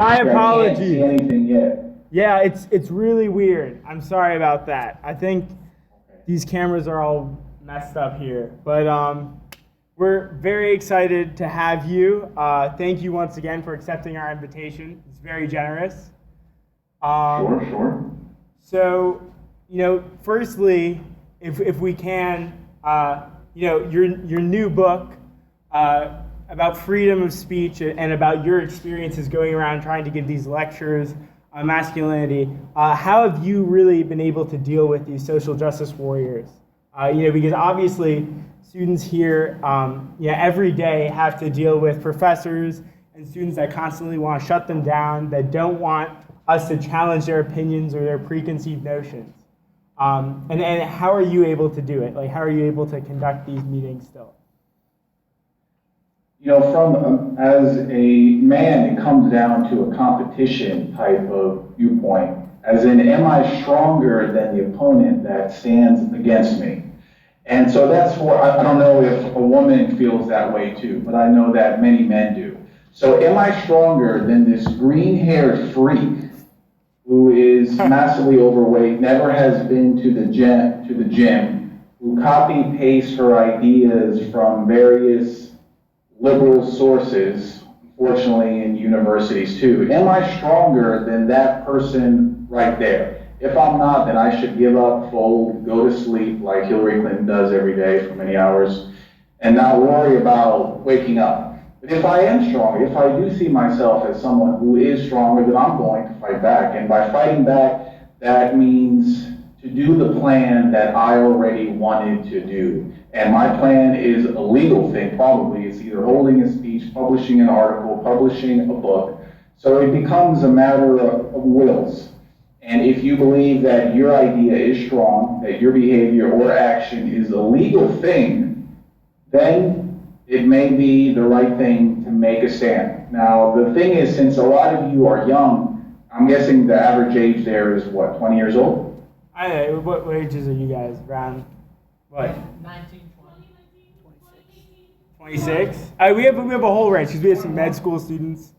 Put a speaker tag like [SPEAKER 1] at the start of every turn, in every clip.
[SPEAKER 1] My
[SPEAKER 2] I can't see
[SPEAKER 1] apologies.
[SPEAKER 2] anything yet.
[SPEAKER 1] Yeah, it's really weird. I'm sorry about that. I think these cameras are all messed up here, but we're very excited to have you. Thank you once again for accepting our invitation. It's very generous.
[SPEAKER 2] Sure,
[SPEAKER 1] Um,
[SPEAKER 2] sure.
[SPEAKER 1] so, firstly, if we can, your new book about freedom of speech and about your experiences going around trying to give these lectures on masculinity. How have you really been able to deal with these social justice warriors? Because obviously students here, every day have to deal with professors and students that constantly want to shut them down, that don't want us to challenge their opinions or their preconceived notions. And how are you able to do it? Like, how are you able to conduct these meetings still?
[SPEAKER 2] From as a man, it comes down to a competition type of viewpoint. As in, am I stronger than the opponent that stands against me? And so that's what, I don't know if a woman feels that way too, but I know that many men do. So am I stronger than this green-haired freak who is massively overweight, never has been to the gym, who copy pastes her ideas from various liberal sources, unfortunately in universities too. Am I stronger than that person right there? If I'm not, then I should give up, fold, go to sleep like Hillary Clinton does every day for many hours, and not worry about waking up. But if I am stronger, if I do see myself as someone who is stronger, then I'm going to fight back. And by fighting back, that means to do the plan that I already wanted to do. And my plan is a legal thing, probably. It's either holding a speech, publishing an article, publishing a book. So it becomes a matter of wills. And if you believe that your idea is strong, that your behavior or action is a legal thing, then it may be the right thing to make a stand. Now, the thing is, since a lot of you are young, I'm guessing the average age there is what, 20 years old?
[SPEAKER 1] I don't know, what ages are you guys around? What?
[SPEAKER 3] 19, 20, 26.
[SPEAKER 1] 26? We have a whole range because we have some med school students.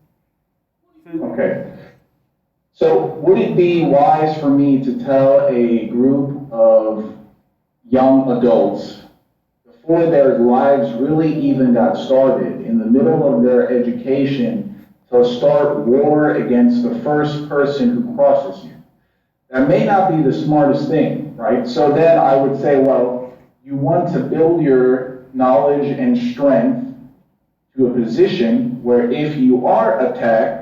[SPEAKER 2] Okay. So would it be wise for me to tell a group of young adults before their lives really even got started, in the middle of their education, to start war against the first person who crosses you? That may not be the smartest thing, right? So then I would say, well, you want to build your knowledge and strength to a position where if you are attacked,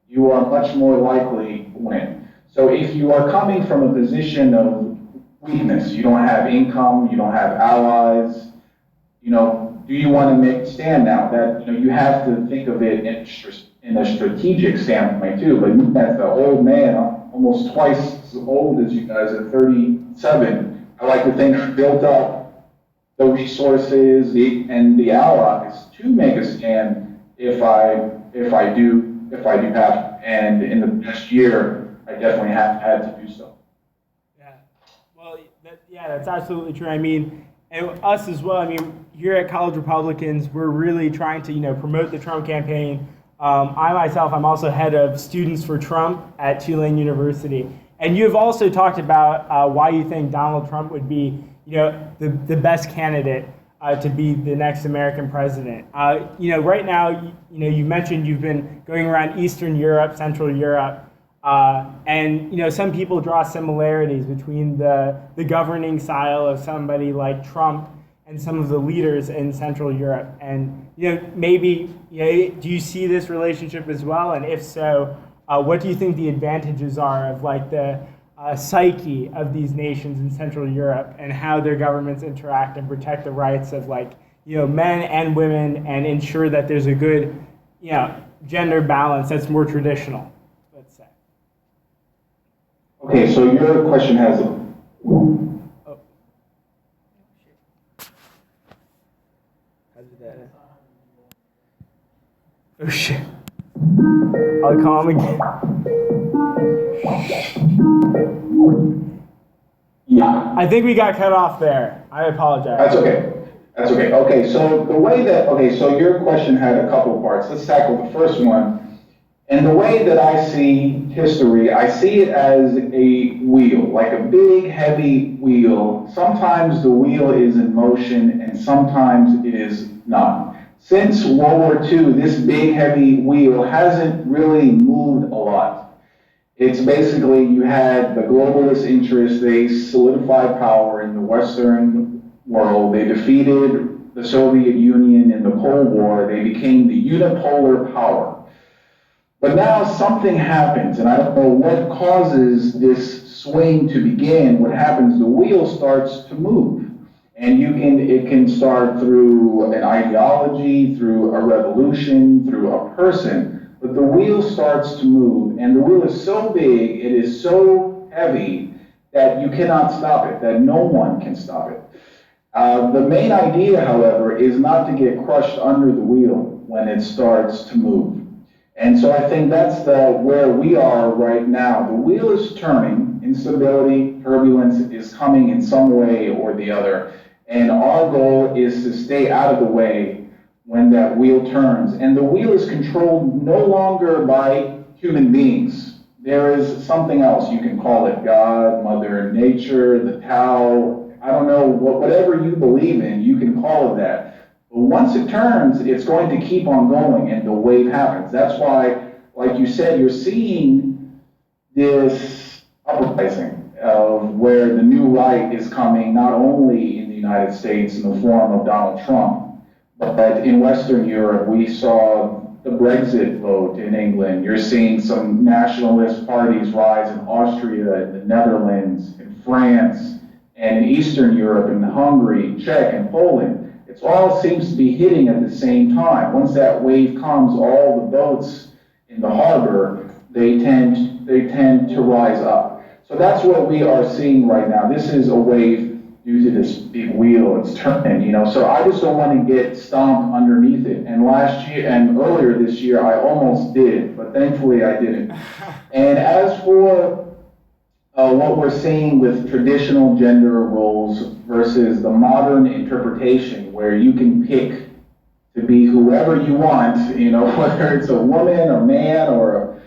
[SPEAKER 2] you are much more likely to win. So if you are coming from a position of weakness, you don't have income, you don't have allies, do you want to make a stand now? That, you have to think of it in a strategic standpoint too, but as the old man, I'm almost twice as old as you guys at 37, I like to think I built up the resources and the allies to make a stand if I do have, and in the past year, I definitely have had to do so.
[SPEAKER 1] Yeah, well, that's absolutely true. I mean, and us as well. I mean, here at College Republicans, we're really trying to, promote the Trump campaign. I myself, I'm also head of Students for Trump at Tulane University. And you've also talked about why you think Donald Trump would be, the best candidate to be the next American president. Right now, you mentioned you've been going around Eastern Europe, Central Europe, and some people draw similarities between the governing style of somebody like Trump and some of the leaders in Central Europe. And maybe do you see this relationship as well? And if so, what do you think the advantages are of like the psyche of these nations in Central Europe and how their governments interact and protect the rights of men and women and ensure that there's a good gender balance that's more traditional, let's say.
[SPEAKER 2] Okay, so your question has a...
[SPEAKER 1] Oh shit. I'll call him again.
[SPEAKER 2] Yeah.
[SPEAKER 1] I think we got cut off there. I apologize.
[SPEAKER 2] That's okay. That's okay. Okay, so so your question had a couple of parts. Let's tackle the first one. And the way that I see history, I see it as a wheel, like a big, heavy wheel. Sometimes the wheel is in motion and sometimes it is not. Since World War II, this big, heavy wheel hasn't really moved a lot. It's basically, you had the globalist interests, they solidified power in the Western world, they defeated the Soviet Union in the Cold War, they became the unipolar power. But now something happens, and I don't know what causes this swing to begin. What happens, the wheel starts to move. And it can start through an ideology, through a revolution, through a person. But the wheel starts to move, and the wheel is so big, it is so heavy, that you cannot stop it, that no one can stop it. The main idea, however, is not to get crushed under the wheel when it starts to move. And so I think that's where we are right now. The wheel is turning, instability, turbulence is coming in some way or the other. And our goal is to stay out of the way when that wheel turns. And the wheel is controlled no longer by human beings. There is something else. You can call it God, Mother Nature, the Tao. I don't know, whatever you believe in, you can call it that. But once it turns, it's going to keep on going and the wave happens. That's why, like you said, you're seeing this uprising of where the new right is coming, not only in the United States in the form of Donald Trump, but in Western Europe, we saw the Brexit vote in England. You're seeing some nationalist parties rise in Austria, in the Netherlands, in France, and in Eastern Europe, in Hungary, Czech, and Poland. It all seems to be hitting at the same time. Once that wave comes, all the boats in the harbor, they tend to rise up. So that's what we are seeing right now. This is a wave due to this big wheel it's turning, So I just don't want to get stomped underneath it. And last year and earlier this year, I almost did, but thankfully I didn't. And as for what we're seeing with traditional gender roles versus the modern interpretation where you can pick to be whoever you want, whether it's a woman or man or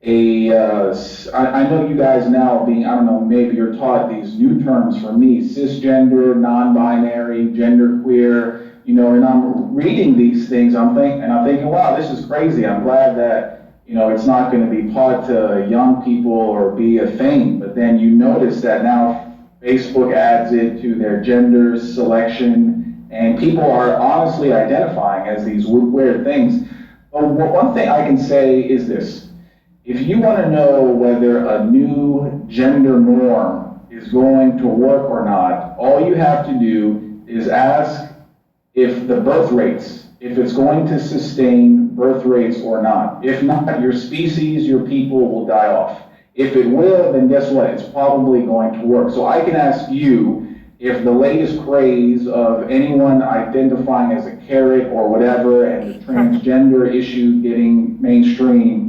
[SPEAKER 2] I know you guys now being, I don't know, maybe you're taught these new terms for me, cisgender, non-binary, genderqueer, and I'm reading these things, I'm thinking, wow, this is crazy. I'm glad that it's not going to be taught to young people or be a thing, but then you notice that now Facebook adds it to their gender selection, and people are honestly identifying as these weird things. But one thing I can say is this. If you want to know whether a new gender norm is going to work or not, all you have to do is ask if the birth rates, if it's going to sustain birth rates or not. If not, your species, your people will die off. If it will, then guess what? It's probably going to work. So I can ask you if the latest craze of anyone identifying as a carrot or whatever and the transgender issue getting mainstream,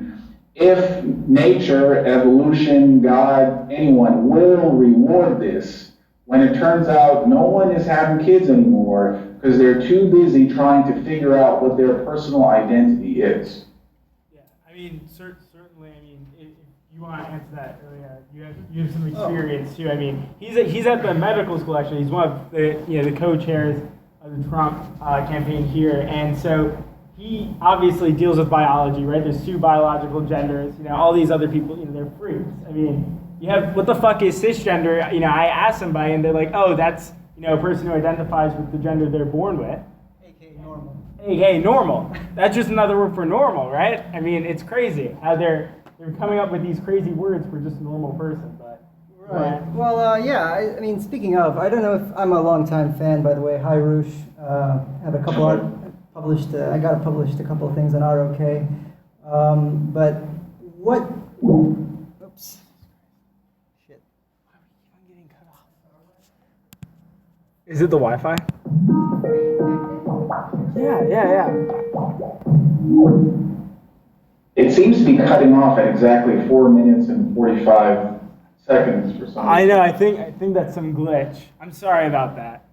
[SPEAKER 2] if nature, evolution, God, anyone will reward this when it turns out no one is having kids anymore because they're too busy trying to figure out what their personal identity is.
[SPEAKER 1] Yeah, I mean, certainly, I mean, if you want to answer that earlier, you have some experience too. I mean, he's at the medical school actually. He's one of the co-chairs of the Trump campaign here, and so he obviously deals with biology, right? There's two biological genders. All these other people, they're freaks. I mean, you have, what the fuck is cisgender? I ask somebody and they're like, oh, that's, a person who identifies with the gender they're born with.
[SPEAKER 3] AKA normal.
[SPEAKER 1] AKA normal. That's just another word for normal, right? I mean, it's crazy how they're coming up with these crazy words for just a normal person, but.
[SPEAKER 3] Right. Well, yeah, I mean, speaking of, I don't know if I'm a longtime fan, by the way. Hi, Roosh. Have a couple published, I got published a couple of things on ROK. But what, oops. Shit.
[SPEAKER 1] I'm getting cut off. Is it the Wi-Fi? Yeah.
[SPEAKER 2] It seems to be cutting off at exactly 4 minutes and 45 seconds for some reason.
[SPEAKER 1] I know, I think that's some glitch. I'm sorry about that.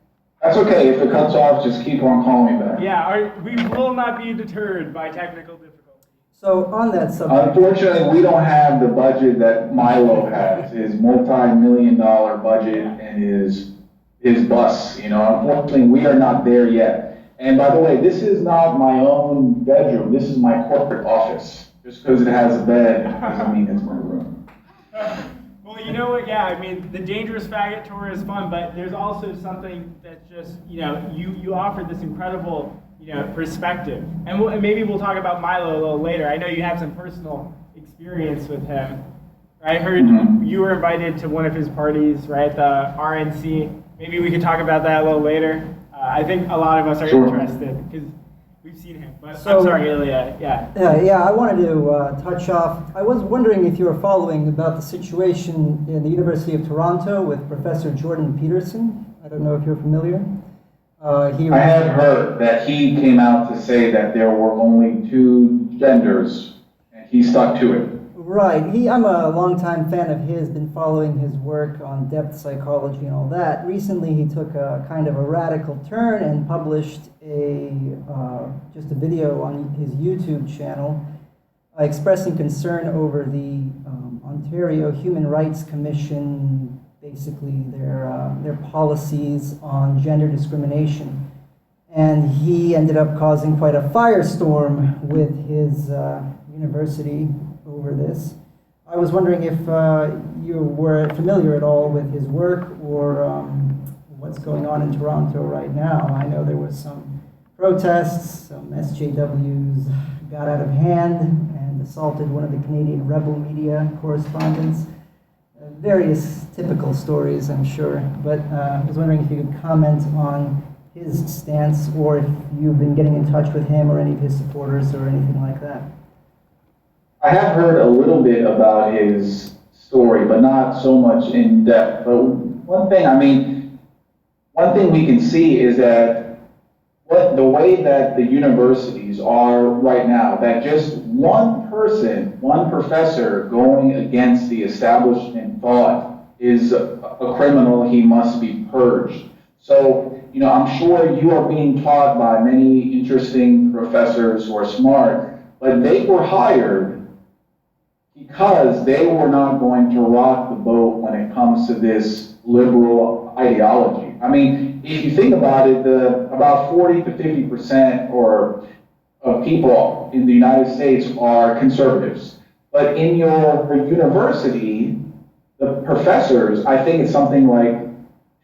[SPEAKER 2] That's okay. If it cuts off, just keep on calling me back.
[SPEAKER 1] Yeah, we will not be deterred by technical difficulties.
[SPEAKER 3] So on that subject,
[SPEAKER 2] Unfortunately, we don't have the budget that Milo has, his multi-million-dollar budget and his bus. Unfortunately, we are not there yet. And by the way, this is not my own bedroom. This is my corporate office. Just because it has a bed doesn't mean it's my room.
[SPEAKER 1] Well, you know what? Yeah, I mean, the Dangerous Faggot Tour is fun, but there's also something that's just, you offer this incredible, perspective. And maybe we'll talk about Milo a little later. I know you have some personal experience with him. I heard you were invited to one of his parties, right, the RNC. Maybe we could talk about that a little later. I think a lot of us are interested because we've seen him. But I'm sorry, Ilya.
[SPEAKER 3] Yeah, I wanted to touch off. I was wondering if you were following about the situation in the University of Toronto with Professor Jordan Peterson. I don't know if you're familiar.
[SPEAKER 2] I have heard that he came out to say that there were only two genders, and he stuck to it.
[SPEAKER 3] Right. I'm a longtime fan of his, been following his work on depth psychology and all that. Recently, he took a kind of a radical turn and published just a video on his YouTube channel expressing concern over the Ontario Human Rights Commission, basically their policies on gender discrimination. And he ended up causing quite a firestorm with his university over this. I was wondering if you were familiar at all with his work or what's going on in Toronto right now. I know there was some protests, some SJWs got out of hand and assaulted one of the Canadian Rebel media correspondents. Various typical stories, I'm sure, but I was wondering if you could comment on his stance or if you've been getting in touch with him or any of his supporters or anything like that.
[SPEAKER 2] I have heard a little bit about his story, but not so much in depth. But one thing we can see is that the way that the universities are right now, that just one person, one professor going against the establishment thought is a criminal, he must be purged. So, I'm sure you are being taught by many interesting professors who are smart, but they were hired because they were not going to rock the boat when it comes to this liberal ideology. I mean, if you think about it, about 40 to 50% of people in the United States are conservatives. But in your university, the professors, I think it's something like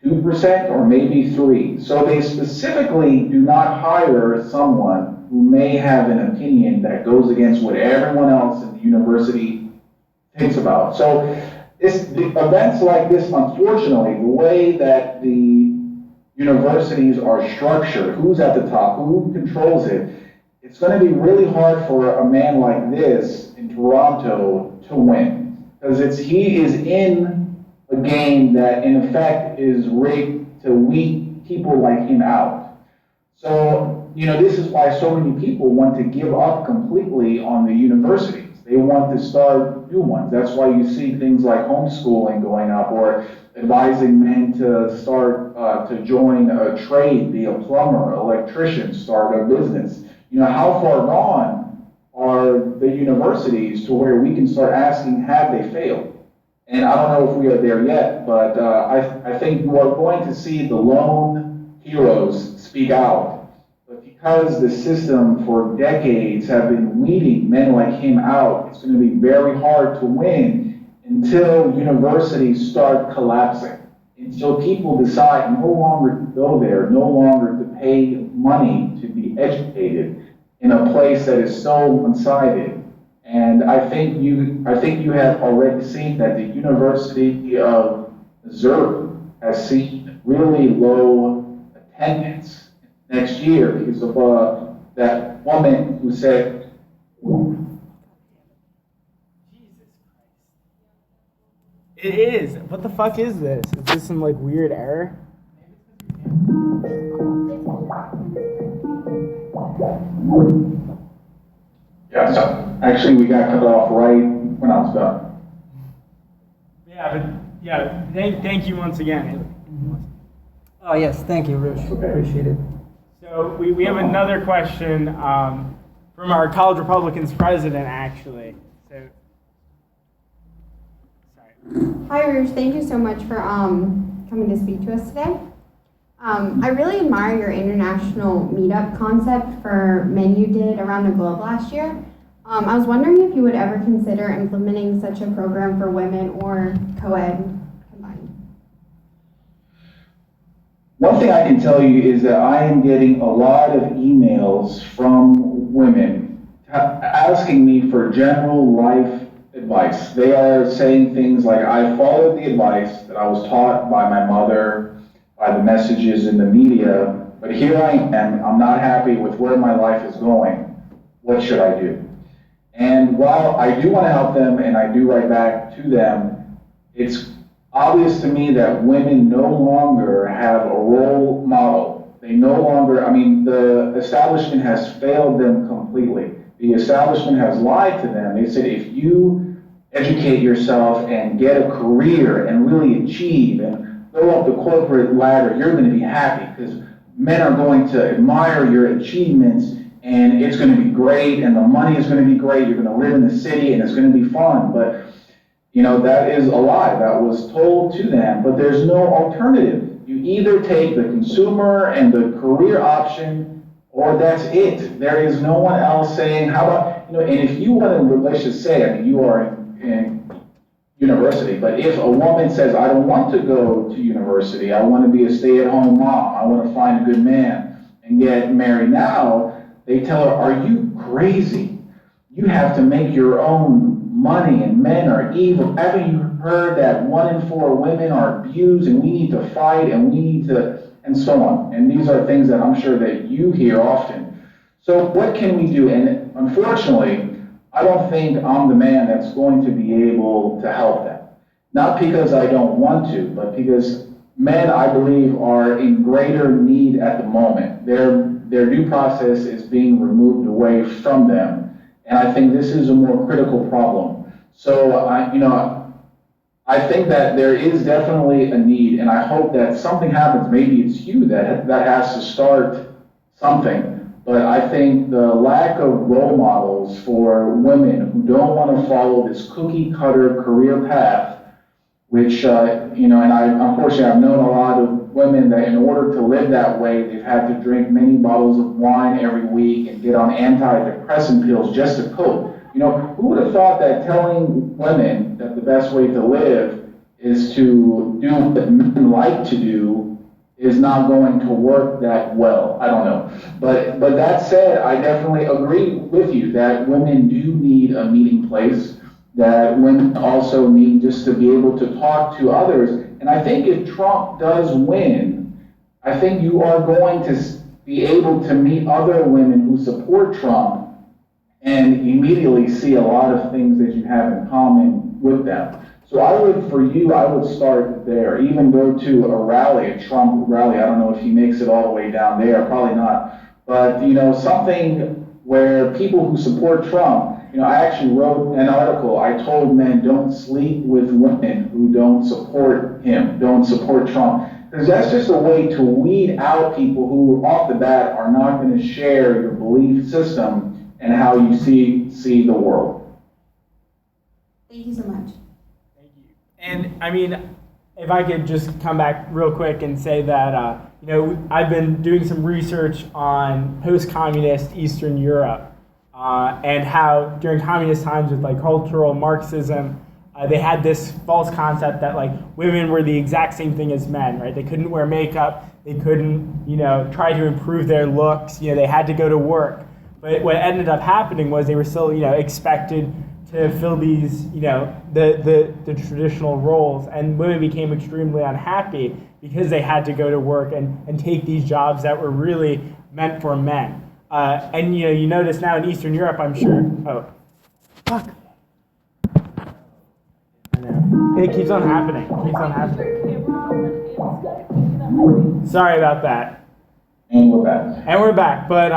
[SPEAKER 2] 2% or maybe 3%. So they specifically do not hire someone who may have an opinion that goes against what everyone else in the university thinks about. So events like this, unfortunately, the way that the universities are structured, who's at the top, who controls it, it's going to be really hard for a man like this in Toronto to win. Because he is in a game that, in effect, is rigged to weed people like him out. So, this is why so many people want to give up completely on the universities. They want to start new ones. That's why you see things like homeschooling going up or advising men to start to join a trade, be a plumber, electrician, start a business. How far gone are the universities to where we can start asking, have they failed? And I don't know if we are there yet, but I think you are going to see the lone heroes speak out. But because the system for decades have been weeding men like him out, it's going to be very hard to win until universities start collapsing. Until people decide no longer to go there, no longer to pay money to be educated in a place that is so one-sided. And I think you have already seen that the University of Missouri has seen really low attendance next year because of that woman who said,
[SPEAKER 1] Jesus Christ. It is. What the fuck is this? Is this some weird error?
[SPEAKER 2] Yeah, so actually we got cut off right when I was done.
[SPEAKER 1] Thank you once again.
[SPEAKER 3] Oh, yes, thank you, Roosh.
[SPEAKER 2] Okay.
[SPEAKER 3] Appreciate it.
[SPEAKER 1] So we have another question from from our College Republicans president, actually. So, sorry.
[SPEAKER 4] Hi, Roosh. Thank you so much for coming to speak to us today. I really admire your international meetup concept for men you did around the globe last year. I was wondering if you would ever consider implementing such a program for women or co-ed combined.
[SPEAKER 2] One thing I can tell you is that I am getting a lot of emails from women asking me for general life advice. They are saying things like, I followed the advice that I was taught by my mother, by the messages in the media, but here I am, I'm not happy with where my life is going. What should I do? And while I do want to help them and I do write back to them, it's obvious to me that women no longer have a role model. They no longer, I mean, the establishment has failed them completely. The establishment has lied to them. They said, if you educate yourself and get a career and really achieve and go up the corporate ladder, you're going to be happy because men are going to admire your achievements and it's going to be great and the money is going to be great. You're going to live in the city and it's going to be fun. But, you know, that is a lie that was told to them, but there's no alternative. You either take the consumer and the career option or that's it. There is no one else saying, how about, you know, and if you want to, let's just say, I mean, you are in university, but if a woman says, I don't want to go to university, I want to be a stay-at-home mom, I want to find a good man and get married now, they tell her, are you crazy? You have to make your own money and men are evil. Haven't you heard that 1 in 4 women are abused and we need to fight and we need to, and so on. And these are things that I'm sure that you hear often. So what can we do? And unfortunately, I don't think I'm the man that's going to be able to help them. Not because I don't want to, but because men, I believe, are in greater need at the moment. Their due process is being removed away from them. And I think this is a more critical problem. So, I think that there is definitely a need, and I hope that something happens. Maybe it's you that has to start something. But I think the lack of role models for women who don't want to follow this cookie cutter career path, which, and unfortunately I've known a lot of women that in order to live that way, they've had to drink many bottles of wine every week and get on antidepressant pills just to cope. You know, who would have thought that telling women that the best way to live is to do what men like to do is not going to work that well. I don't know. But that said, I definitely agree with you that women do need a meeting place, that women also need just to be able to talk to others. And I think if Trump does win, I think you are going to be able to meet other women who support Trump and immediately see a lot of things that you have in common with them. So I would start there, even go to a rally, a Trump rally. I don't know if he makes it all the way down there, probably not. But, you know, something where people who support Trump, you know, I actually wrote an article. I told men, don't sleep with women who don't support him, don't support Trump. Because that's just a way to weed out people who, off the bat, are not going to share your belief system and how you see the world.
[SPEAKER 4] Thank you so much.
[SPEAKER 1] And I mean, if I could just come back real quick and say that, I've been doing some research on post-communist Eastern Europe and how during communist times with like cultural Marxism, they had this false concept that like women were the exact same thing as men, right? They couldn't wear makeup, they couldn't, try to improve their looks, they had to go to work. But what ended up happening was they were still, expected to fill these, the traditional roles, and women became extremely unhappy because they had to go to work and take these jobs that were really meant for men. And you notice now in Eastern Europe, I'm sure. Oh, fuck! I know. It keeps on happening. Sorry about that.
[SPEAKER 2] And we're back.
[SPEAKER 1] But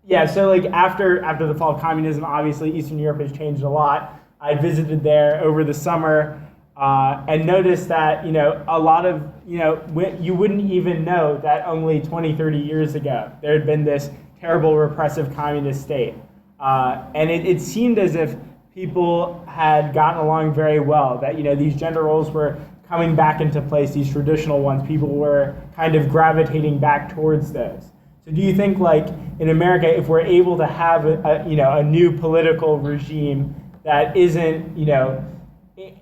[SPEAKER 1] yeah, so like after the fall of communism, obviously Eastern Europe has changed a lot. I visited there over the summer and noticed that, a lot of, you wouldn't even know that only 20, 30 years ago, there had been this terrible repressive communist state. And it seemed as if people had gotten along very well, that, you know, these gender roles were coming back into place, these traditional ones, people were kind of gravitating back towards those. So do you think, like, in America, if we're able to have a new political regime that isn't, you know,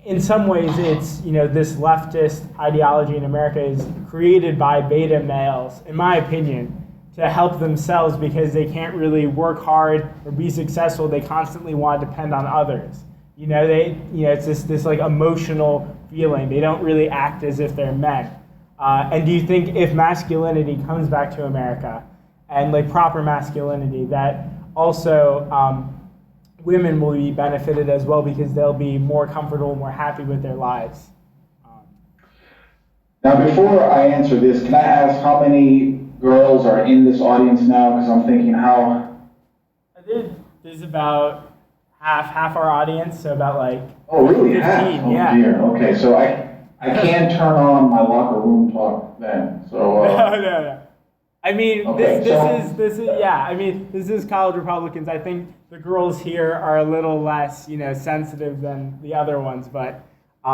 [SPEAKER 1] in some ways it's, you know, this leftist ideology in America is created by beta males, in my opinion, to help themselves because they can't really work hard or be successful. They constantly want to depend on others. You know, it's this like emotional feeling. They don't really act as if they're men. And do you think if masculinity comes back to America, and like proper masculinity, that also women will be benefited as well because they'll be more comfortable, more happy with their lives?
[SPEAKER 2] Now, before I answer this, can I ask how many girls are in this audience now? Because I'm thinking how.
[SPEAKER 1] There's about half our audience, so about like.
[SPEAKER 2] Oh, really?
[SPEAKER 1] 15,
[SPEAKER 2] Half? Oh,
[SPEAKER 1] yeah.
[SPEAKER 2] dear. Okay, so I can't turn on my locker room talk then. So.
[SPEAKER 1] No. I mean,
[SPEAKER 2] okay,
[SPEAKER 1] this is yeah. I mean, this is college Republicans. I think the girls here are a little less, you know, sensitive than the other ones, but yeah.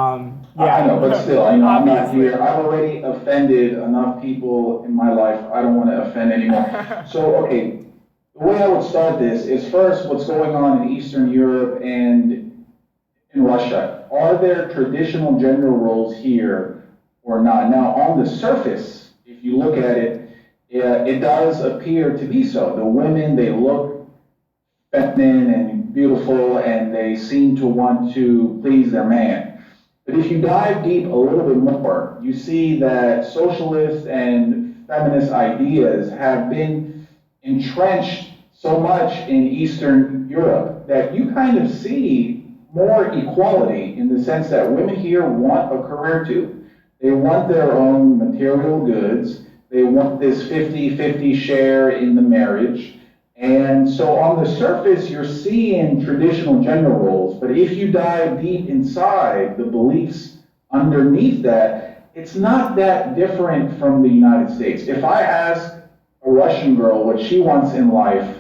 [SPEAKER 2] I know, but still, you know, I'm not
[SPEAKER 1] Obviously.
[SPEAKER 2] here. I've already offended enough people in my life. I don't want to offend anymore. So, okay, the way I would start this is first, what's going on in Eastern Europe and in Russia. Are there traditional gender roles here or not? Now, on the surface, if you look at it, it does appear to be so. The women, they look feminine and beautiful, and they seem to want to please their man. But if you dive deep a little bit more, you see that socialist and feminist ideas have been entrenched so much in Eastern Europe that you kind of see more equality in the sense that women here want a career too. They want their own material goods. They want this 50-50 share in the marriage. And so on the surface, you're seeing traditional gender roles, but if you dive deep inside the beliefs underneath that, it's not that different from the United States. If I ask a Russian girl what she wants in life,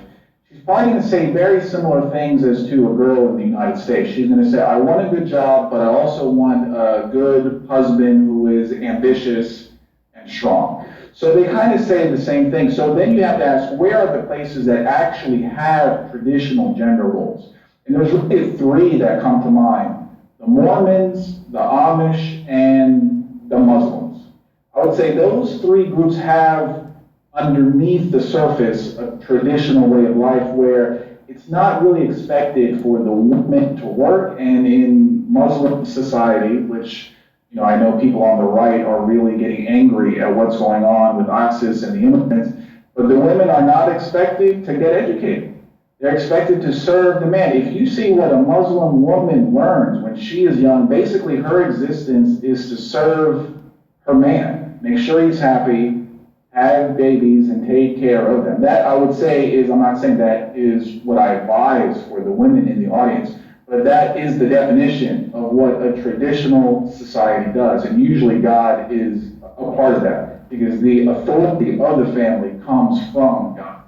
[SPEAKER 2] she's probably going to say very similar things as to a girl in the United States. She's going to say, I want a good job, but I also want a good husband who is ambitious and strong. So they kind of say the same thing. So then you have to ask, where are the places that actually have traditional gender roles? And there's really three that come to mind: the Mormons, the Amish, and the Muslims. I would say those three groups have underneath the surface a traditional way of life where it's not really expected for the women to work. And in Muslim society, which, you know, I know people on the right are really getting angry at what's going on with ISIS and the immigrants, but the women are not expected to get educated. They're expected to serve the man. If you see what a Muslim woman learns when she is young, basically her existence is to serve her man, make sure he's happy, have babies, and take care of them. That, I would say, is, I'm not saying that is what I advise for the women in the audience, but that is the definition of what a traditional society does. And usually God is a part of that because the authority of the family comes from God.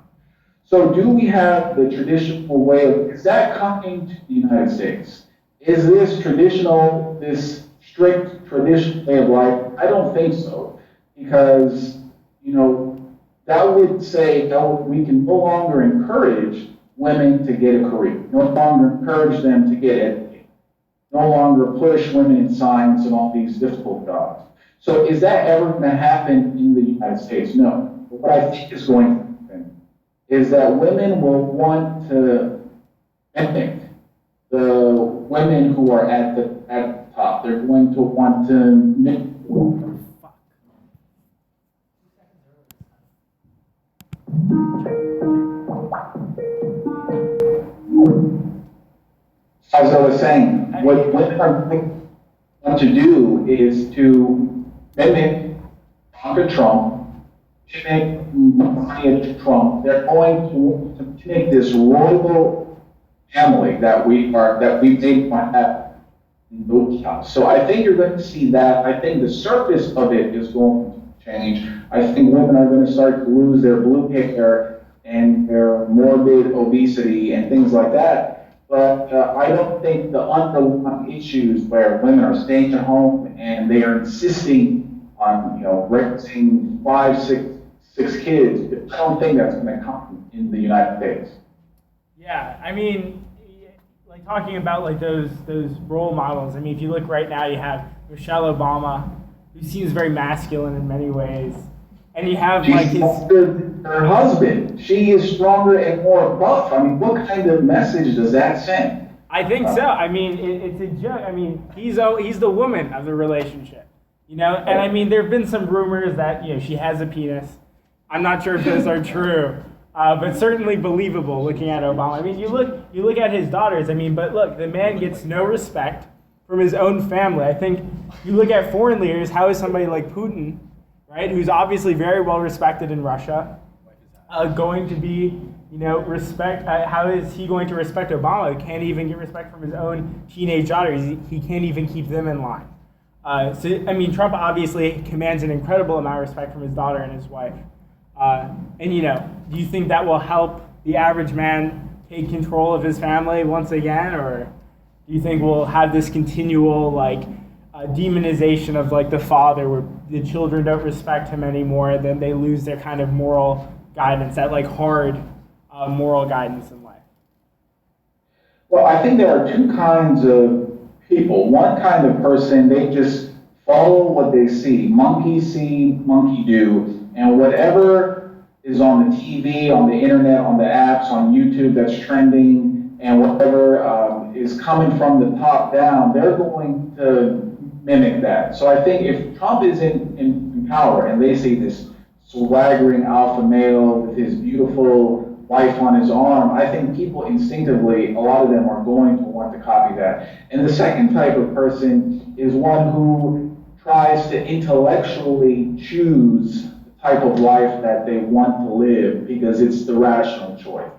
[SPEAKER 2] So do we have the traditional way of, is that coming to the United States? Is this traditional, this strict traditional way of life? I don't think so, because, you know, that would say that we can no longer encourage women to get a career, no longer encourage them to get educated, no longer push women in science and all these difficult jobs. So is that ever going to happen in the United States? No. But what I think is going to happen is that women will want to mimic the women who are at the top. They're going to want to mimic. As I was saying, what women are going to do is to mimic Donald Trump, mimic Melania Trump. They're going to mimic this royal family that we made have in those jobs. So I think you're going to see that. I think the surface of it is going to change. I think women are going to start to lose their blue hair, and their morbid obesity and things like that. But I don't think the underlying issues where women are staying at home and they are insisting on, raising five, six kids, I don't think that's going to come in the United States.
[SPEAKER 1] Yeah, I mean, like talking about like those role models. I mean, if you look right now, you have Michelle Obama, who seems very masculine in many ways, and you have
[SPEAKER 2] She's
[SPEAKER 1] like his
[SPEAKER 2] stronger than her husband. She is stronger and more buff. I mean, what kind of message does that send?
[SPEAKER 1] I think so. I mean, it's a joke. I mean, he's the woman of the relationship, And I mean, there have been some rumors that she has a penis. I'm not sure if those are true, but certainly believable. Looking at Obama, I mean, you look at his daughters. I mean, but look, the man gets no respect from his own family. I think you look at foreign leaders. How is somebody like Putin, right, who's obviously very well respected in Russia, going to be respect, how is he going to respect Obama, who can't even get respect from his own teenage daughters? He can't even keep them in line. So, I mean, Trump obviously commands an incredible amount of respect from his daughter and his wife. And, do you think that will help the average man take control of his family once again? Or do you think we'll have this continual, demonization of, the father, where the children don't respect him anymore, then they lose their kind of moral guidance, that, hard moral guidance in life?
[SPEAKER 2] Well, I think there are two kinds of people. One kind of person, they just follow what they see. Monkey see, monkey do. And whatever is on the TV, on the internet, on the apps, on YouTube that's trending, and whatever is coming from the top down, they're going to mimic that. So I think if Trump is in power and they see this swaggering alpha male with his beautiful wife on his arm, I think people instinctively, a lot of them are going to want to copy that. And the second type of person is one who tries to intellectually choose the type of life that they want to live because it's the rational choice.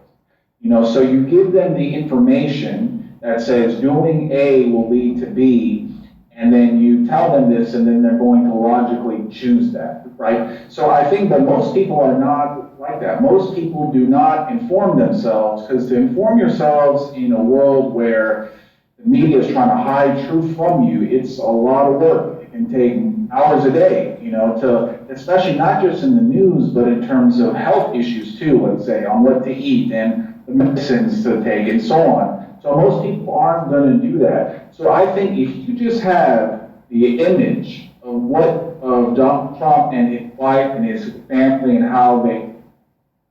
[SPEAKER 2] So you give them the information that says doing A will lead to B, and then you tell them this, and then they're going to logically choose that, right? So I think that most people are not like that. Most people do not inform themselves, because to inform yourselves in a world where the media is trying to hide truth from you, it's a lot of work. It can take hours a day, especially not just in the news, but in terms of health issues too, let's say, on what to eat and the medicines to take and so on. So most people aren't going to do that. So I think if you just have the image of Donald Trump and his wife and his family and how they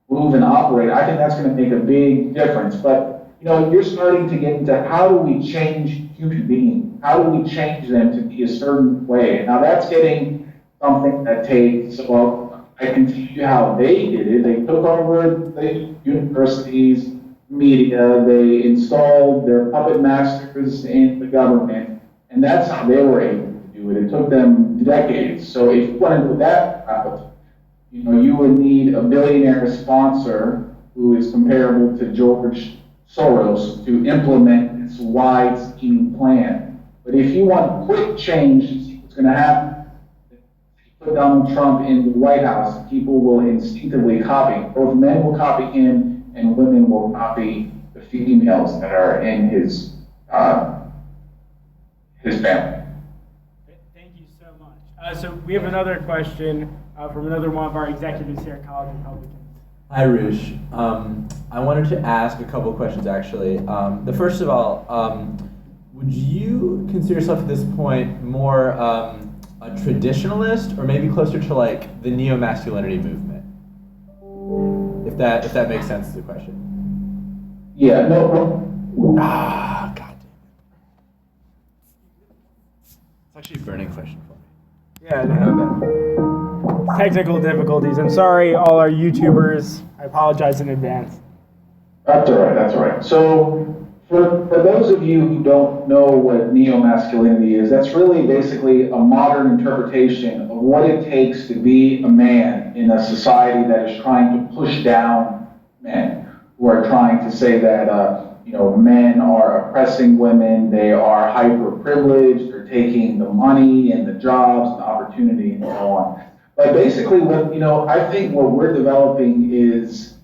[SPEAKER 2] move and operate, I think that's going to make a big difference. But you're starting to get into how do we change human beings? How do we change them to be a certain way? Now that's getting something that takes, I can tell you how they did it. They took over the universities, media, they installed their puppet masters in the government, and that's how they were able to do it. It took them decades. So if you want to do that route, you would need a billionaire sponsor who is comparable to George Soros to implement this wide-scheme plan. But if you want quick change, what's going to happen? If you put Donald Trump in the White House, people will instinctively copy. Both men will copy him, and women will copy the females that are in his family.
[SPEAKER 1] Thank you so much. So we have another question from another one of our executives here at College Republicans.
[SPEAKER 5] Hi, Roosh. I wanted to ask a couple questions, actually. The first of all, would you consider yourself at this point more a traditionalist, or maybe closer to the neo-masculinity movement? If that makes sense as a question.
[SPEAKER 2] Yeah, no.
[SPEAKER 5] God damn it. It's actually a burning question for me.
[SPEAKER 1] Yeah, no. Technical difficulties. I'm sorry, all our YouTubers. I apologize in advance.
[SPEAKER 2] That's all right. So for those of you who don't know what neo-masculinity is, that's really basically a modern interpretation of what it takes to be a man in a society that is trying to push down men, who are trying to say that men are oppressing women, they are hyper-privileged, they're taking the money and the jobs and the opportunity and so on. But basically, I think what we're developing is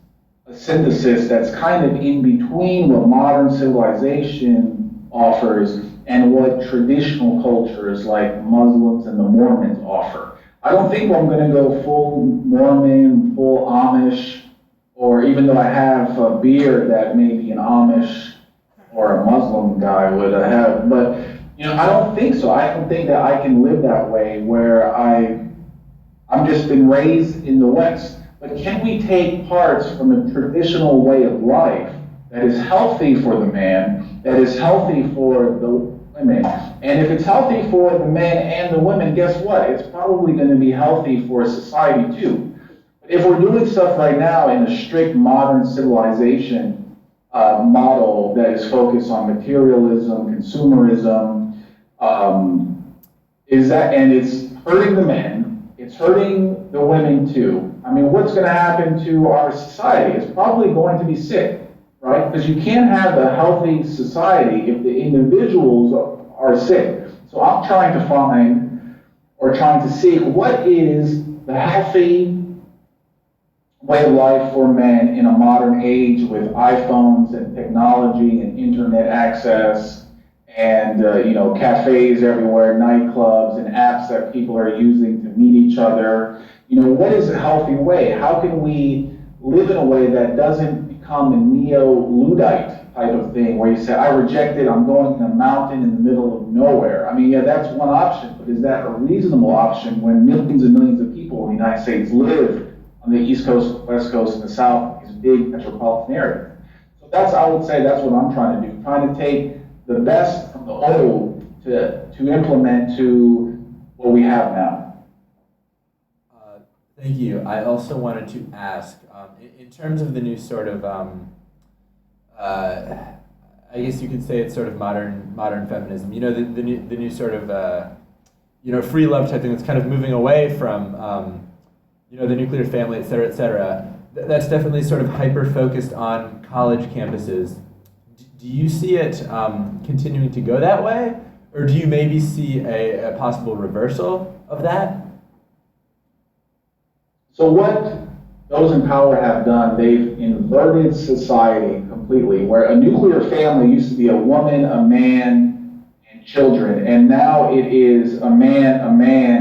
[SPEAKER 2] a synthesis that's kind of in between what modern civilization offers and what traditional cultures like Muslims and the Mormons offer. I don't think I'm going to go full Mormon, full Amish, or even though I have a beard that maybe an Amish or a Muslim guy would have, but I don't think so. I don't think that I can live that way where I'm just been raised in the West. But can we take parts from a traditional way of life that is healthy for the man, that is healthy for the women? And if it's healthy for the men and the women, guess what? It's probably going to be healthy for society too. But if we're doing stuff right now in a strict modern civilization model that is focused on materialism, consumerism, and it's hurting the men, it's hurting the women too. I mean, what's going to happen to our society? It's probably going to be sick, right? Because you can't have a healthy society if the individuals are sick. So I'm trying to find, or trying to seek, what is the healthy way of life for men in a modern age with iPhones and technology and internet access and cafes everywhere, nightclubs and apps that people are using to meet each other. What is a healthy way? How can we live in a way that doesn't become a neo-Luddite type of thing where you say, I reject it, I'm going to a mountain in the middle of nowhere? I mean, yeah, that's one option, but is that a reasonable option when millions and millions of people in the United States live on the East Coast, West Coast, and the South, these big metropolitan areas? So I would say that's what I'm trying to do, trying to take the best from the old to implement to what we have now.
[SPEAKER 5] Thank you. I also wanted to ask, in terms of the new sort of, I guess you could say it's sort of modern feminism. The new sort of, free love type thing that's kind of moving away from, the nuclear family, et cetera, et cetera. That's definitely sort of hyper-focused on college campuses. Do you see it continuing to go that way? Or do you maybe see a possible reversal of that?
[SPEAKER 2] So what those in power have done, they've inverted society completely, where a nuclear family used to be a woman, a man, and children, and now it is a man,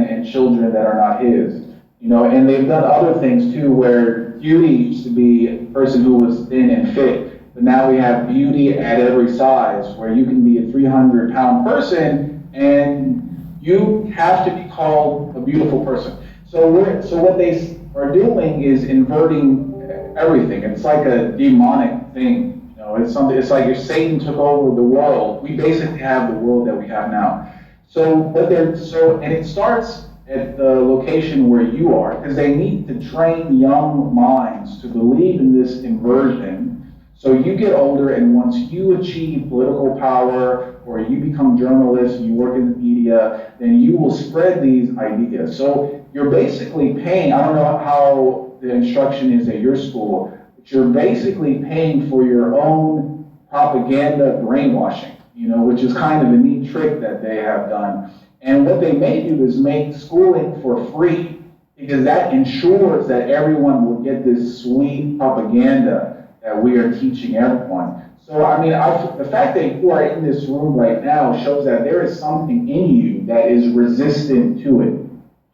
[SPEAKER 2] and children that are not his. And they've done other things too, where beauty used to be a person who was thin and fit, but now we have beauty at every size, where you can be a 300-pound person and you have to be called a beautiful person. So what they are doing is inverting everything. It's like a demonic thing. It's like if Satan took over the world, we basically have the world that we have now. And it starts at the location where you are, because they need to train young minds to believe in this inversion. So you get older, and once you achieve political power, or you become journalists, you work in the media, then you will spread these ideas. So you're basically paying, I don't know how the instruction is at your school, but you're basically paying for your own propaganda brainwashing, which is kind of a neat trick that they have done. And what they may do is make schooling for free, because that ensures that everyone will get this sweet propaganda that we are teaching everyone. So, I mean, the fact that you are in this room right now shows that there is something in you that is resistant to it.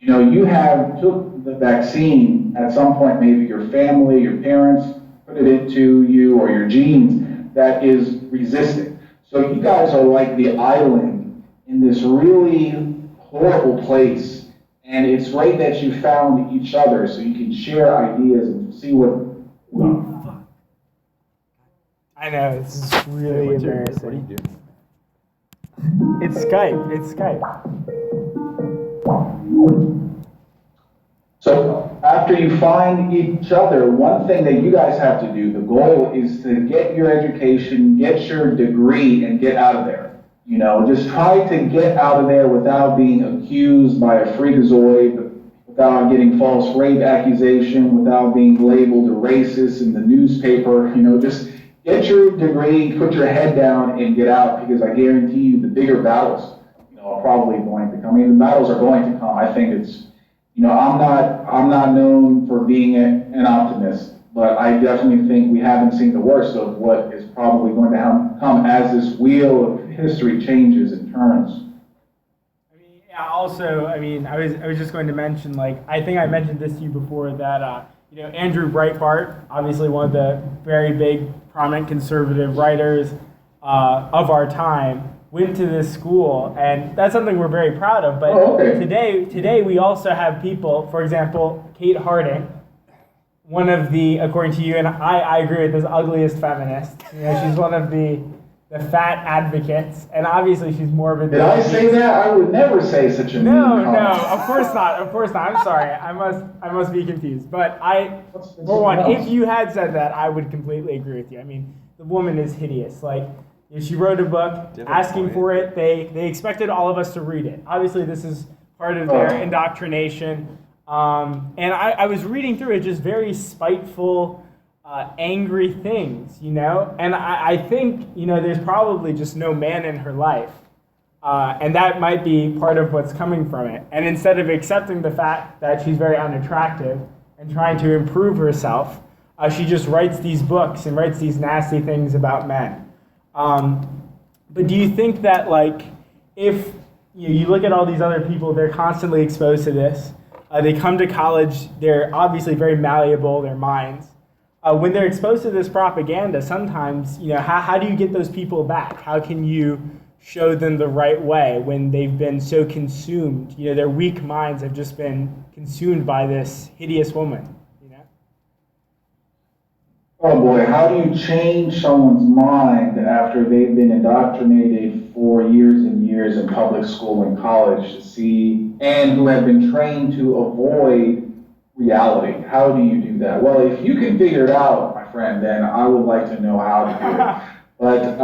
[SPEAKER 2] You took the vaccine at some point, maybe your family, your parents put it into you, or your genes, that is resistant. So you guys are like the island in this really horrible place, and it's great that you found each other so you can share ideas and see what...
[SPEAKER 1] I know, this is really embarrassing.
[SPEAKER 5] What are you doing?
[SPEAKER 1] It's Skype.
[SPEAKER 2] So after you find each other, one thing that you guys have to do, the goal is to get your education, get your degree, and get out of there. Just try to get out of there without being accused by a freakazoid, without getting false rape accusation, without being labeled a racist in the newspaper. Just get your degree, put your head down, and get out, because I guarantee you the bigger battles, are probably going to come. I mean, the battles are going to come. I think it's, I'm not known for being an optimist, but I definitely think we haven't seen the worst of what is probably going to come as this wheel of history changes and turns.
[SPEAKER 1] I mean, yeah, also, I mean, I was just going to mention, like, I think I mentioned this to you before that, you know, Andrew Breitbart, obviously one of the very big, prominent conservative writers of our time, went to this school, and that's something we're very proud of. But today we also have people, for example, Kate Harding, one of the, according to you, and I agree with this, ugliest feminist. You know, she's one of the fat advocates, and obviously she's more of a...
[SPEAKER 2] Did I say that? I would never say such a mean comment.
[SPEAKER 1] No, of course not. Of course not. I'm sorry. I must be confused. But for one, if you had said that, I would completely agree with you. I mean, the woman is hideous. Like, you know, she wrote a book asking for it. They expected all of us to read it. Obviously, this is part of their indoctrination. And I was reading through it, just very spiteful, angry things, you know? And I think, you know, there's probably just no man in her life. And that might be part of what's coming from it. And instead of accepting the fact that she's very unattractive and trying to improve herself, she just writes these books and writes these nasty things about men. But do you think that, like, if you look at all these other people, they're constantly exposed to this, they come to college, they're obviously very malleable, their minds. When they're exposed to this propaganda, sometimes, you know, how do you get those people back? How can you show them the right way when they've been so consumed? You know, their weak minds have just been consumed by this hideous woman, you know?
[SPEAKER 2] Oh boy, how do you change someone's mind after they've been indoctrinated for years and years in public school and college to see, and who have been trained to avoid reality? How do you do that? Well, if you can figure it out, my friend, then I would like to know how to do it. But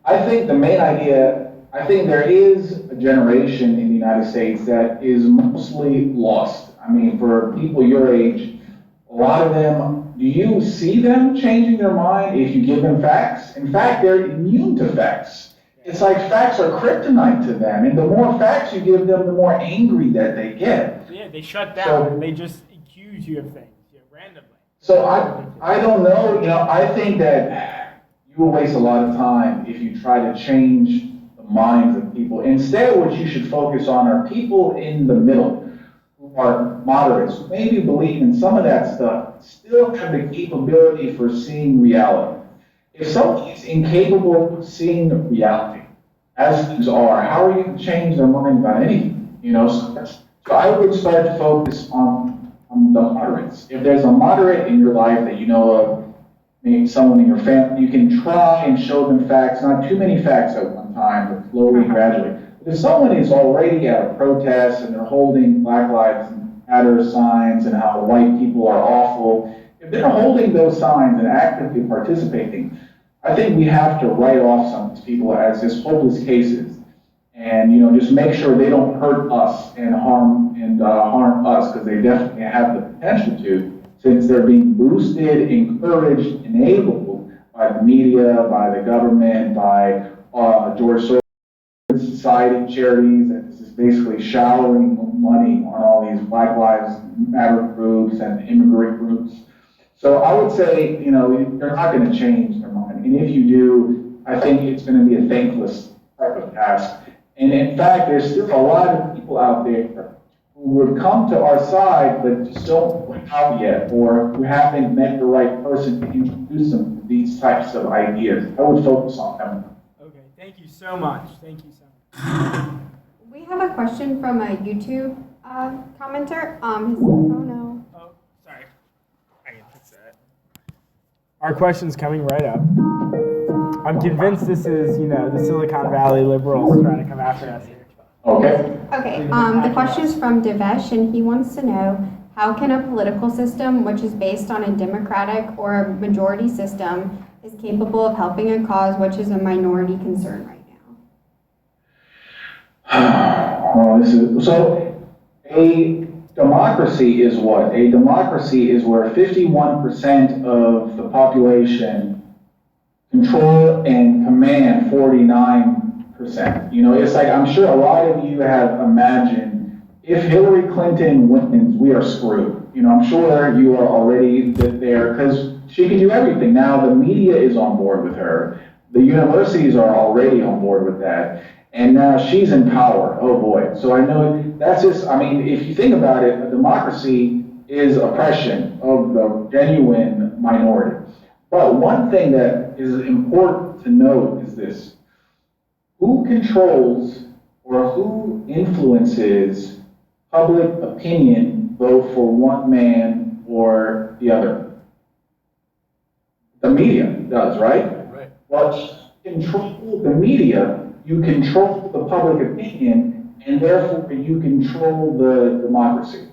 [SPEAKER 2] I think the main idea, I think there is a generation in the United States that is mostly lost. I mean, for people your age, a lot of them, do you see them changing their mind if you give them facts? In fact, they're immune to facts. It's like facts are kryptonite to them, and the more facts you give them, the more angry that they get.
[SPEAKER 1] Yeah, they shut down, and they just accuse you of things, randomly.
[SPEAKER 2] So I don't know, you know, I think that you will waste a lot of time if you try to change the minds of people. Instead, what you should focus on are people in the middle who are moderates, who maybe believe in some of that stuff, still have the capability for seeing reality. If someone is incapable of seeing the reality as things are, how are you going to change their mind about anything? You know, so I would start to focus on the moderates. If there's a moderate in your life that you know of, maybe someone in your family, you can try and show them facts, not too many facts at one time, but slowly and gradually. But if someone is already at a protest and they're holding Black Lives Matter signs and how white people are awful, if they're holding those signs and actively participating, I think we have to write off some of these people as just hopeless cases, and you know, just make sure they don't hurt us and harm us, because they definitely have the potential to, since they're being boosted, encouraged, enabled by the media, by the government, by George Soros Society charities, and this is basically showering money on all these Black Lives Matter groups and immigrant groups. So I would say, you know, they're not going to change their mind. And if you do, I think it's going to be a thankless type of task. And in fact, there's still a lot of people out there who would come to our side, but just don't put out yet, or who haven't met the right person to introduce them to these types of ideas. I would focus on them.
[SPEAKER 1] Okay, thank you so much. Thank you so much.
[SPEAKER 4] We have a question from a YouTube commenter. Oh no.
[SPEAKER 1] Oh, sorry. I can fix that. Our question's coming right up. I'm convinced this is, you know, the Silicon Valley liberals trying to come after us here.
[SPEAKER 2] Okay.
[SPEAKER 4] Okay, the question is from Devesh, and he wants to know, how can a political system which is based on a democratic or a majority system is capable of helping a cause which is a minority concern right now?
[SPEAKER 2] So a democracy is what? A democracy is where 51% of the population control and command 49%. You know, it's like, I'm sure a lot of you have imagined, if Hillary Clinton wins, we are screwed. I'm sure you are already there because she can do everything. Now the media is on board with her. The universities are already on board with that. And now she's in power. Oh boy. So I know that's just, I mean, if you think about it, a democracy is oppression of the genuine minority. But one thing that is important to note is this. Who controls or who influences public opinion, both for one man or the other? The media does, right?
[SPEAKER 5] Right.
[SPEAKER 2] Well, you control the media, you control the public opinion, and therefore you control the democracy.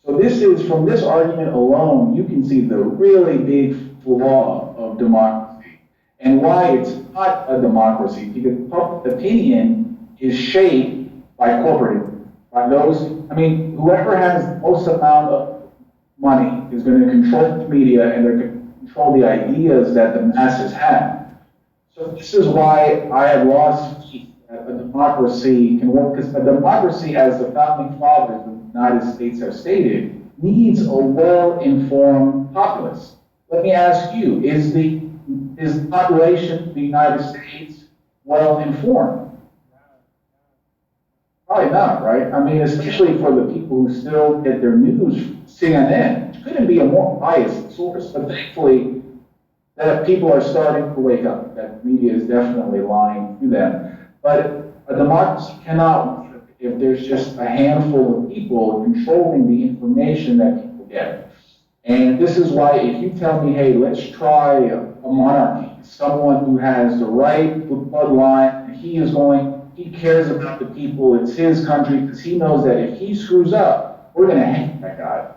[SPEAKER 2] So this is, from this argument alone, you can see the really big flaw of democracy and why it's not a democracy, because public opinion is shaped by corporate, by those, I mean, whoever has the most amount of money is going to control the media and they're going to control the ideas that the masses have. So this is why I have lost faith that a democracy can work, because a democracy, as the founding fathers of the United States have stated, needs a well-informed populace. Let me ask you, is the population of the United States well-informed? Probably not, right? I mean, especially for the people who still get their news from CNN, which couldn't be a more biased source, but thankfully, that people are starting to wake up, that media is definitely lying to them. But a democracy cannot work if there's just a handful of people controlling the information that people get. And this is why if you tell me, hey, let's try a monarchy, someone who has the right bloodline, he cares about the people, it's his country, because he knows that if he screws up, we're going to hang that guy.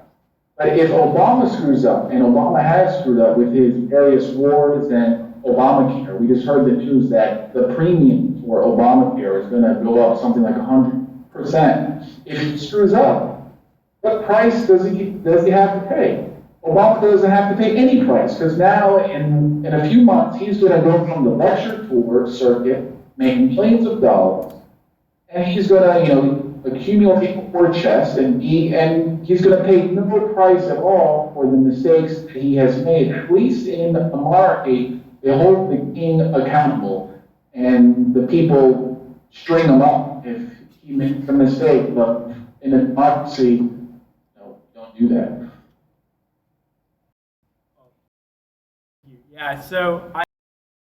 [SPEAKER 2] But if Obama screws up, and Obama has screwed up with his various wars and Obamacare, we just heard the news that the premium for Obamacare is going to go up something like 100%. If he screws up, what price does he have to pay? Obama doesn't have to pay any price, because now in a few months, he's going to go from the lecture tour circuit, making millions of dollars, and he's going to, accumulate a war chest, and he's going to pay no price at all for the mistakes that he has made. At least in a monarchy, they hold the king accountable, and the people string him up if he makes a mistake. But in a democracy, don't do that.
[SPEAKER 1] Yeah, so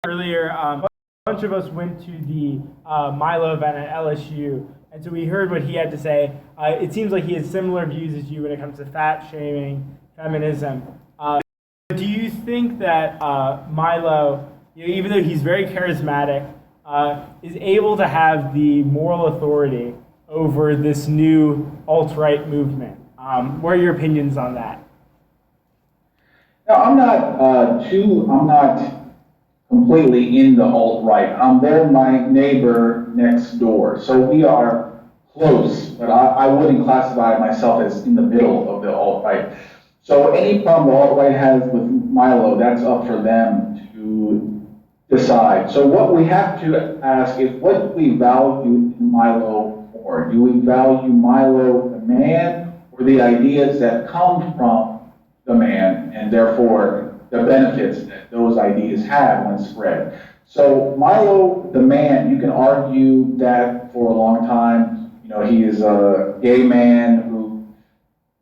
[SPEAKER 1] earlier, a bunch of us went to the Milo event at LSU, and so we heard what he had to say. It seems like he has similar views as you when it comes to fat shaming, feminism. Do you think that Milo, even though he's very charismatic, is able to have the moral authority over this new alt-right movement? What are your opinions on that?
[SPEAKER 2] Now, I'm not completely in the alt-right. They're my neighbor next door. So we are close, but I wouldn't classify myself as in the middle of the alt-right. So any problem the alt-right has with Milo, that's up for them to decide. So what we have to ask is, what do we value in Milo more? Do we value Milo the man, or the ideas that come from the man, and therefore the benefits that those ideas have when spread? So Milo the man, you can argue that for a long time. He is a gay man who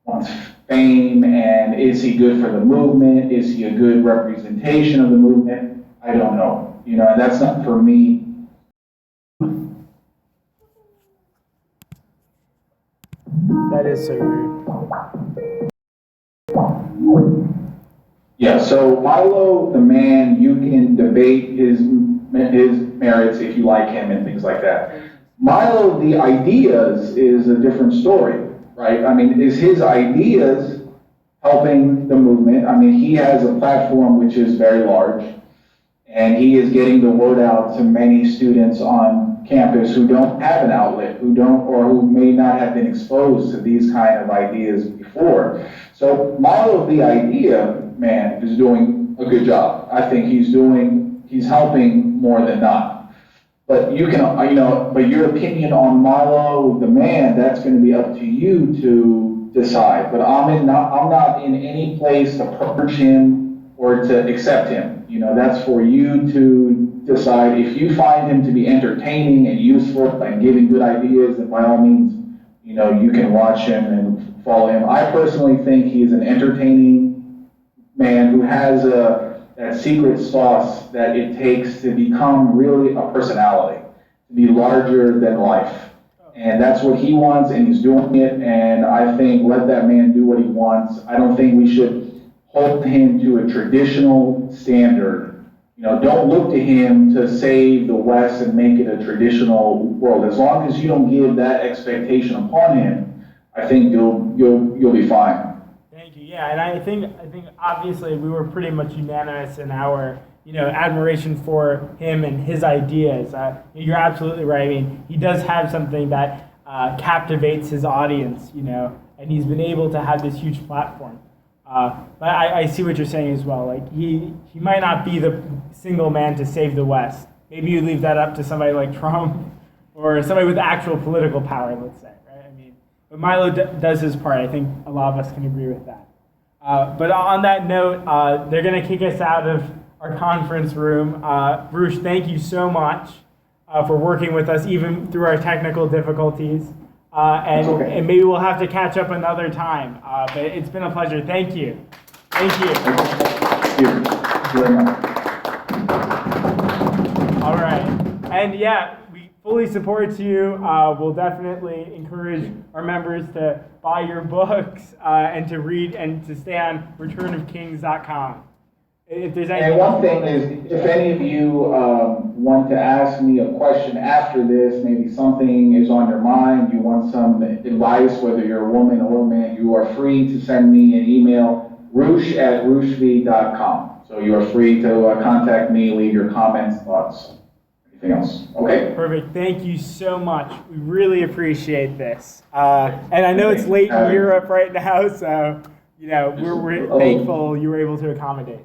[SPEAKER 2] wants fame, and is he good for the movement? Is he a good representation of the movement? I don't know. And that's not for me.
[SPEAKER 1] That is so rude.
[SPEAKER 2] Yeah, so Milo the man, you can debate his merits if you like him and things like that. Milo the ideas is a different story, right? I mean, is his ideas helping the movement? I mean, he has a platform which is very large, and he is getting the word out to many students on campus who don't have an outlet, who may not have been exposed to these kind of ideas before. So Milo the idea man is doing a good job. I think he's helping more than not. But you can, but your opinion on Milo the man, that's going to be up to you to decide. But I'm not in any place to purge him or to accept him. You know, that's for you to decide. If you find him to be entertaining and useful and giving good ideas, then by all means, you know, you can watch him and follow him. I personally think he's an entertaining man who has that secret sauce that it takes to become really a personality, to be larger than life. And that's what he wants, and he's doing it, and I think let that man do what he wants. I don't think we should hold him to a traditional standard. You know, don't look to him to save the West and make it a traditional world. As long as you don't give that expectation upon him, I think you'll be fine.
[SPEAKER 1] Thank you. Yeah, and I think obviously we were pretty much unanimous in our admiration for him and his ideas. You're absolutely right. I mean, he does have something that captivates his audience, and he's been able to have this huge platform. But I see what you're saying as well. Like he might not be the single man to save the West. Maybe you leave that up to somebody like Trump or somebody with actual political power, let's say, right? I mean, but Milo does his part. I think a lot of us can agree with that. But on that note, they're going to kick us out of our conference room. Roosh, thank you so much for working with us, even through our technical difficulties. And maybe we'll have to catch up another time. But it's been a pleasure. Thank you. Thank you.
[SPEAKER 2] Thank you very much.
[SPEAKER 1] All right. And yeah, we fully support you. We'll definitely encourage our members to buy your books and to read and to stay on returnofkings.com. If there's anything.
[SPEAKER 2] And one thing is, if any of you want to ask me a question after this, maybe something is on your mind, you want some advice, whether you're a woman or a man, you are free to send me an email, roosh@rooshv.com. So you are free to contact me, leave your comments, thoughts, anything else. Okay?
[SPEAKER 1] Perfect. Thank you so much. We really appreciate this. And I know it's late in Europe right now, so we're thankful you were able to accommodate.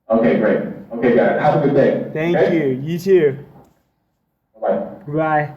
[SPEAKER 2] Okay, great. Okay, guys. Have a good day.
[SPEAKER 1] Thank
[SPEAKER 2] okay?
[SPEAKER 1] you. You too.
[SPEAKER 2] Bye-bye.
[SPEAKER 1] Goodbye.